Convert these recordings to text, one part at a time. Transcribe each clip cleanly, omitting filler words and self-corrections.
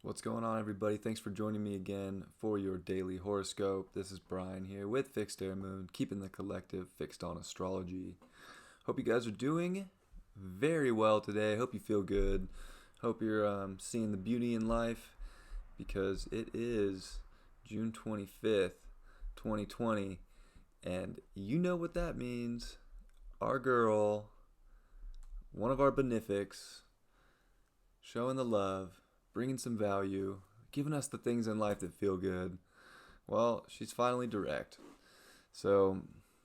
What's going on, everybody? Thanks for joining me again for your daily horoscope. This is Brian here with Fixed Air Moon, keeping the collective fixed on astrology. Hope you guys are doing very well today. Hope you feel good. Hope you're seeing the beauty in life because it is June 25th, 2020, and you know what that means. Our girl, one of our benefics, showing the love, bringing some value, giving us the things in life that feel good. Well, she's finally direct. So,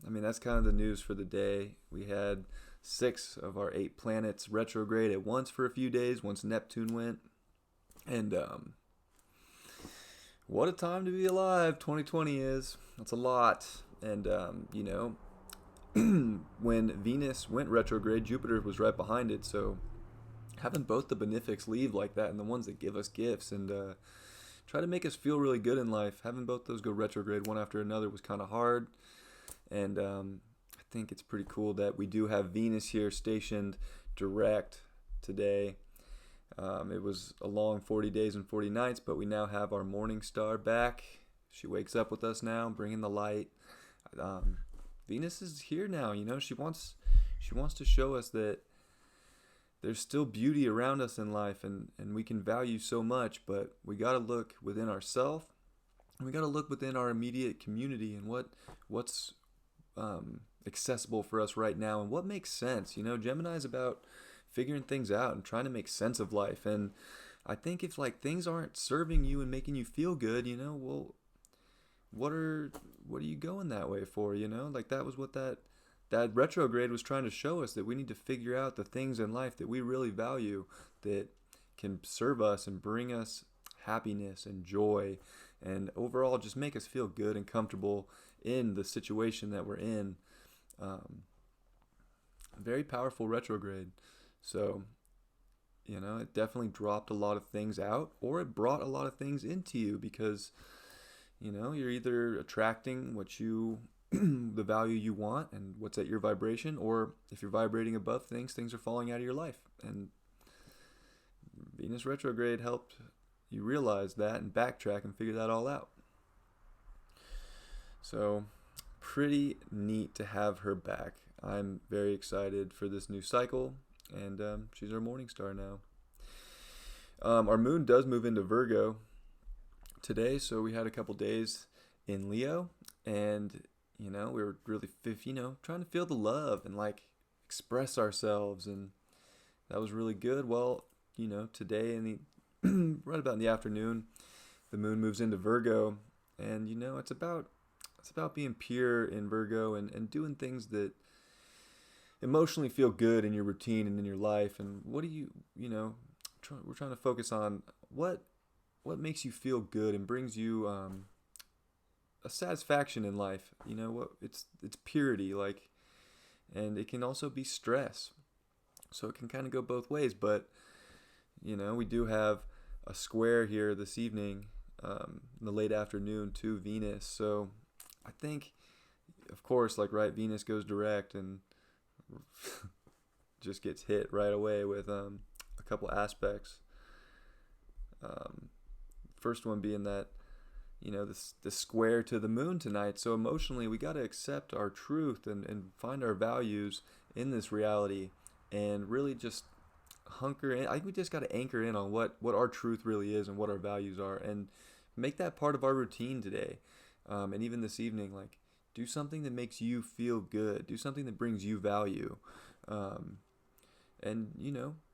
that's kind of the news for the day. We had 6 of our 8 planets retrograde at once for a few days once Neptune went. And what a time to be alive 2020 is. That's a lot. And, when Venus went retrograde, Jupiter was right behind it. So, having both the benefics leave like that and the ones that give us gifts and try to make us feel really good in life, having both those go retrograde one after another was kind of hard. And I think it's pretty cool that we do have Venus here stationed direct today. It was a long 40 days and 40 nights, but we now have our morning star back. She wakes up with us now, bringing the light. Venus is here now. She wants to show us that there's still beauty around us in life, and we can value so much, but we got to look within ourselves, and we got to look within our immediate community and what's accessible for us right now and what makes sense. Gemini is about figuring things out and trying to make sense of life, and I think if things aren't serving you and making you feel good, well, what are you going that way for? That was what that retrograde was trying to show us, that we need to figure out the things in life that we really value that can serve us and bring us happiness and joy and overall just make us feel good and comfortable in the situation that we're in. Very powerful retrograde. So, it definitely dropped a lot of things out, or it brought a lot of things into you because, you're either attracting what you the value you want and what's at your vibration, or if you're vibrating above things are falling out of your life. And Venus retrograde helped you realize that and backtrack and figure that all out. So pretty neat to have her back. I'm very excited for this new cycle, and she's our morning star now. Our moon does move into Virgo today, so we had a couple days in Leo, and we were really, trying to feel the love and express ourselves, and that was really good. Well, today in the right about in the afternoon, the moon moves into Virgo, and it's about being pure in Virgo and doing things that emotionally feel good in your routine and in your life. And what do we're trying to focus on what makes you feel good and brings you a satisfaction in life. It's purity, and it can also be stress, so it can kind of go both ways. But we do have a square here this evening, in the late afternoon, to Venus. So I think, of course, Venus goes direct and just gets hit right away with a couple aspects. First one being that the square to the moon tonight. So emotionally, we got to accept our truth and find our values in this reality and really just hunker in. I think we just got to anchor in on what our truth really is and what our values are, and make that part of our routine today. And even this evening, do something that makes you feel good. Do something that brings you value. And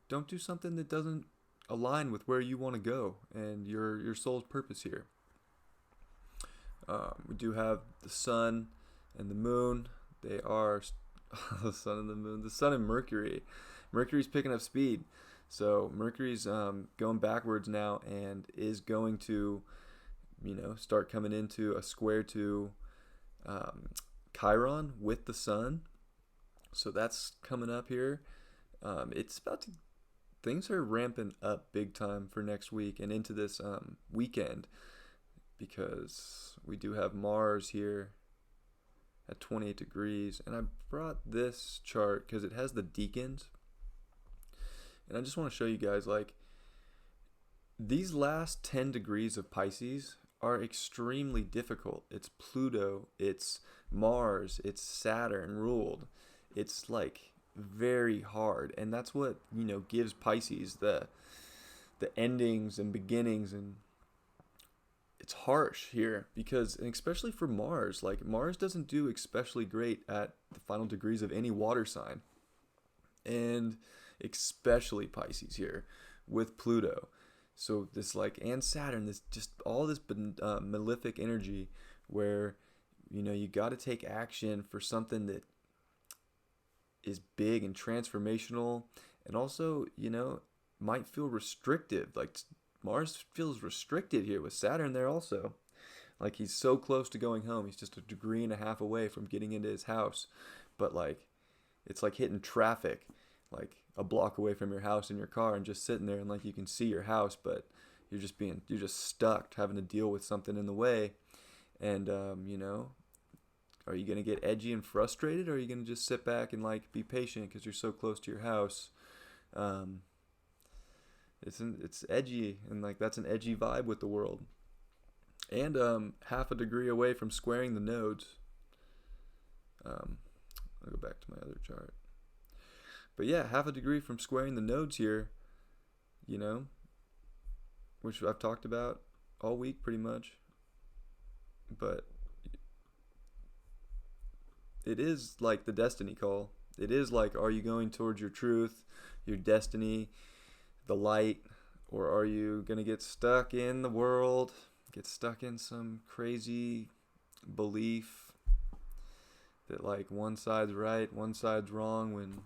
don't do something that doesn't align with where you want to go and your soul's purpose here. We do have the sun and the moon. They are the sun and the moon. The sun and Mercury. Mercury's picking up speed. So Mercury's going backwards now and is going to, start coming into a square to Chiron with the sun. So that's coming up here. It's about to. Things are ramping up big time for next week and into this weekend, because we do have Mars here at 28 degrees. And I brought this chart because it has the decans. And I just want to show you guys, These last 10 degrees of Pisces are extremely difficult. It's Pluto, it's Mars, it's Saturn ruled. It's like very hard, and that's what, gives Pisces the endings and beginnings, and it's harsh here because, and especially for Mars, like Mars doesn't do especially great at the final degrees of any water sign, and especially Pisces here with Pluto. So this like, and Saturn, this just all this malefic energy where, you got to take action for something that is big and transformational, and also, might feel restrictive. Like Mars feels restricted here with Saturn there also. Like he's so close to going home. He's just a degree and a half away from getting into his house. But like, it's like hitting traffic, like a block away from your house in your car and just sitting there, and like you can see your house, but you're just stuck having to deal with something in the way. And, are you going to get edgy and frustrated, or are you going to just sit back and like be patient because you're so close to your house? It's edgy, and like that's an edgy vibe with the world. And half a degree away from squaring the nodes. I'll go back to my other chart. But yeah, half a degree from squaring the nodes here, which I've talked about all week pretty much. But it is like the destiny call. It is like, are you going towards your truth, your destiny, the light, or are you going to get stuck in the world, get stuck in some crazy belief that like one side's right, one side's wrong, when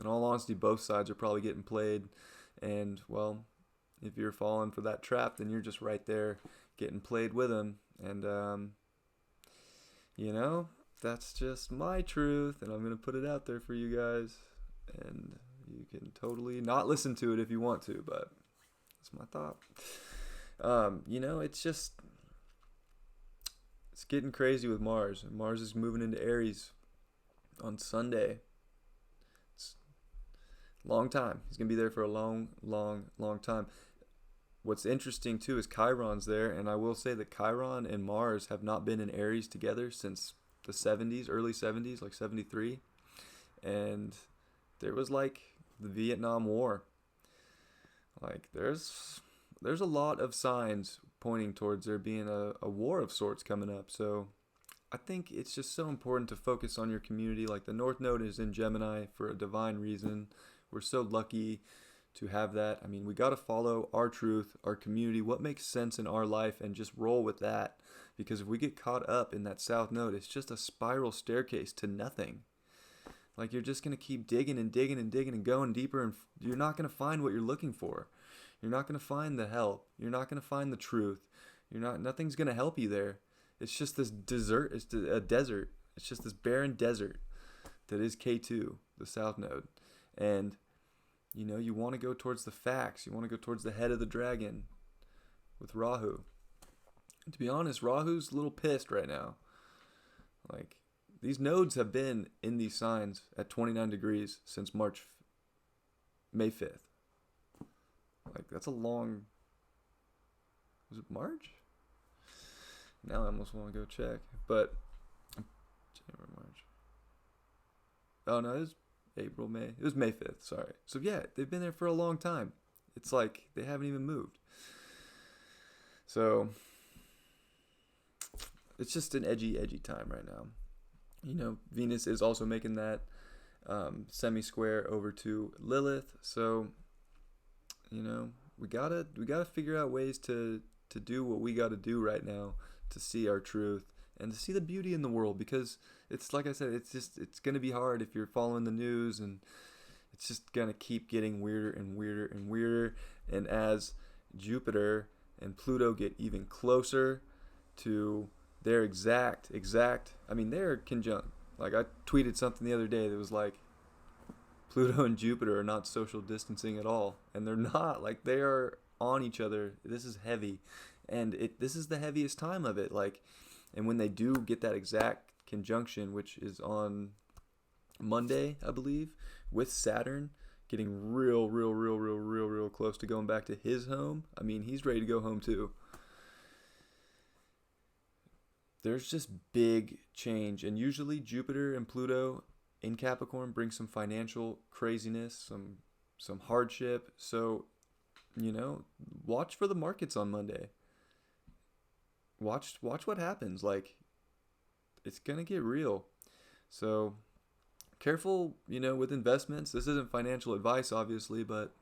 in all honesty both sides are probably getting played. And well, if you're falling for that trap, then you're just right there getting played with them. And that's just my truth, and I'm going to put it out there for you guys, and you can totally not listen to it if you want to, but that's my thought. It's getting crazy with Mars. Mars is moving into Aries on Sunday. It's a long time. He's going to be there for a long, long, long time. What's interesting too is Chiron's there, and I will say that Chiron and Mars have not been in Aries together since the 70s, early 70s, like 73. And there was like the Vietnam War. Like there's a lot of signs pointing towards there being a war of sorts coming up. So I think it's just so important to focus on your community. Like the North Node is in Gemini for a divine reason. We're so lucky to have that. I mean, we got to follow our truth, our community, what makes sense in our life, and just roll with that. Because if we get caught up in that South Node, it's just a spiral staircase to nothing. Like you're just going to keep digging and digging and digging and going deeper, and you're not going to find what you're looking for. You're not going to find the help. You're not going to find the truth. Nothing's going to help you there. It's just this desert. It's a desert. It's just this barren desert that is K2, the South Node. And you want to go towards the facts. You want to go towards the head of the dragon with Rahu. And to be honest, Rahu's a little pissed right now. Like, these nodes have been in these signs at 29 degrees since May 5th. Like, that's a long... Was it March? Now I almost want to go check. But, January, March. Oh, no, it was April, May. It was May 5th, sorry. So, yeah, they've been there for a long time. It's like they haven't even moved. So, it's just an edgy time right now. Venus is also making that semi-square over to Lilith. So, we gotta figure out ways to do what we gotta do right now to see our truth and to see the beauty in the world, because it's like I said, it's gonna be hard if you're following the news, and it's just gonna keep getting weirder and weirder and weirder. And as Jupiter and Pluto get even closer to their exact, they're conjunct. Like I tweeted something the other day that was like, Pluto and Jupiter are not social distancing at all, and they're not. Like they are on each other. This is heavy, and this is the heaviest time of it. Like, and when they do get that exact conjunction, which is on Monday, I believe, with Saturn, getting real close to going back to his home. I mean, he's ready to go home too. There's just big change, and usually Jupiter and Pluto in Capricorn bring some financial craziness, some hardship. So, watch for the markets on Monday. Watch what happens. Like, it's gonna get real. So careful, with investments. This isn't financial advice, obviously, but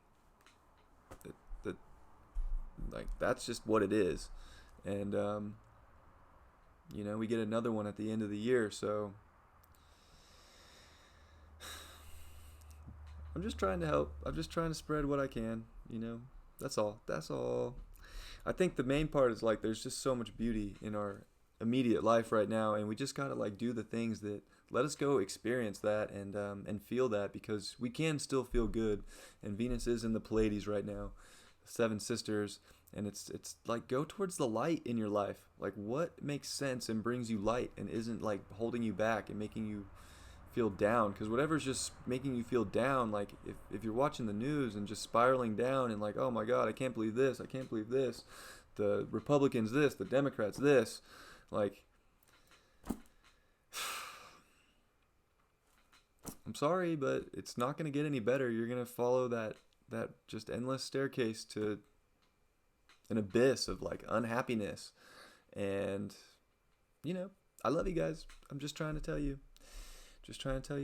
that's just what it is. And we get another one at the end of the year, so I'm just trying to help. I'm just trying to spread what I can, That's all. I think the main part is like there's just so much beauty in our immediate life right now, and we just gotta like do the things that let us go experience that and feel that, because we can still feel good. And Venus is in the Pleiades right now, the Seven Sisters, and it's like go towards the light in your life. Like what makes sense and brings you light and isn't like holding you back and making you feel down, because whatever's just making you feel down, like if you're watching the news and just spiraling down and like, oh my god, I can't believe this, the Republicans this, the Democrats this, like I'm sorry, but it's not going to get any better. You're going to follow that just endless staircase to an abyss of like unhappiness. And I love you guys. I'm just trying to tell you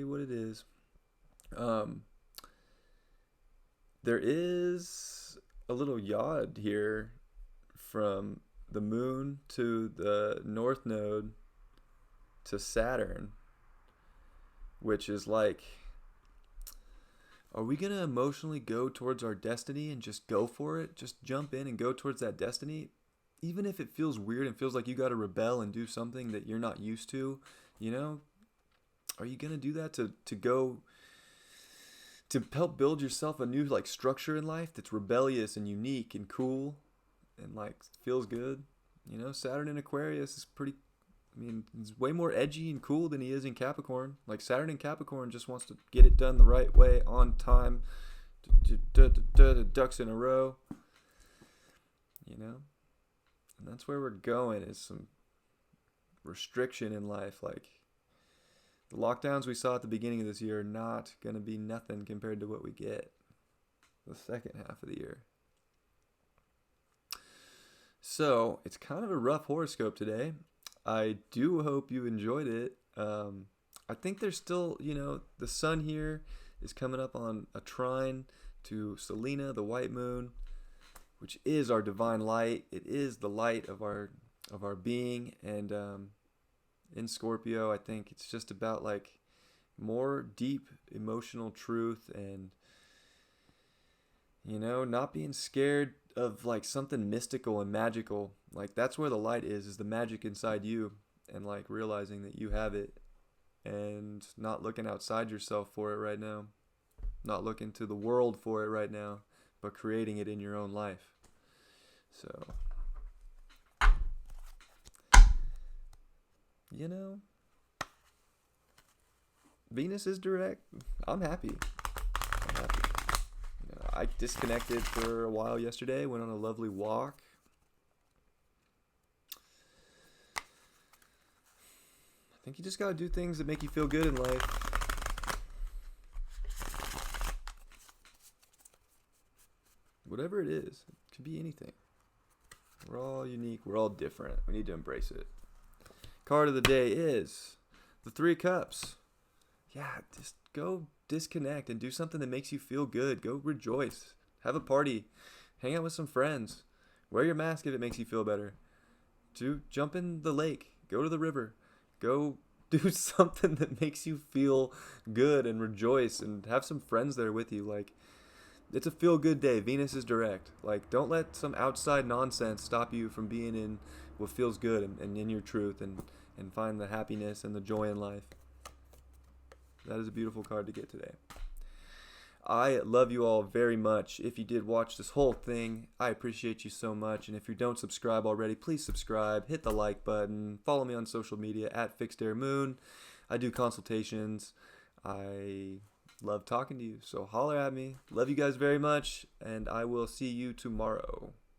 what it is. There is a little yod here from the moon to the north node to Saturn, which is like, are we going to emotionally go towards our destiny and just go for it? Just jump in and go towards that destiny? Even if it feels weird and feels like you got to rebel and do something that you're not used to, are you going to do that to go to help build yourself a new like structure in life that's rebellious and unique and cool and like feels good? Saturn in Aquarius is he's way more edgy and cool than he is in Capricorn. Like Saturn in Capricorn just wants to get it done the right way, on time, ducks in a row. And that's where we're going, is some restriction in life. Like the lockdowns we saw at the beginning of this year are not going to be nothing compared to what we get the second half of the year. So it's kind of a rough horoscope today. I do hope you enjoyed it. I think there's still, the sun here is coming up on a trine to Selena, the white moon, which is our divine light. It is the light of our being. And in Scorpio, I think it's just about like more deep emotional truth and, not being scared of like something mystical and magical. Like that's where the light is the magic inside you, and like realizing that you have it and not looking outside yourself for it right now, not looking to the world for it right now, but creating it in your own life. So Venus is direct. I'm happy. I disconnected for a while yesterday, went on a lovely walk. I think you just got to do things that make you feel good in life. Whatever it is, it could be anything. We're all unique. We're all different. We need to embrace it. Card of the day is the Three of Cups. Yeah, just go disconnect and do something that makes you feel good. Go rejoice. Have a party. Hang out with some friends. Wear your mask if it makes you feel better. Jump in the lake. Go to the river. Go do something that makes you feel good and rejoice, and have some friends there with you. Like, it's a feel good day. Venus is direct. Like, don't let some outside nonsense stop you from being in what feels good and in your truth, and find the happiness and the joy in life. That is a beautiful card to get today. I love you all very much. If you did watch this whole thing, I appreciate you so much. And if you don't subscribe already, please subscribe. Hit the like button. Follow me on social media at FixedAirMoon. I do consultations. I Love talking to you. So holler at me. Love you guys very much, and I will see you tomorrow.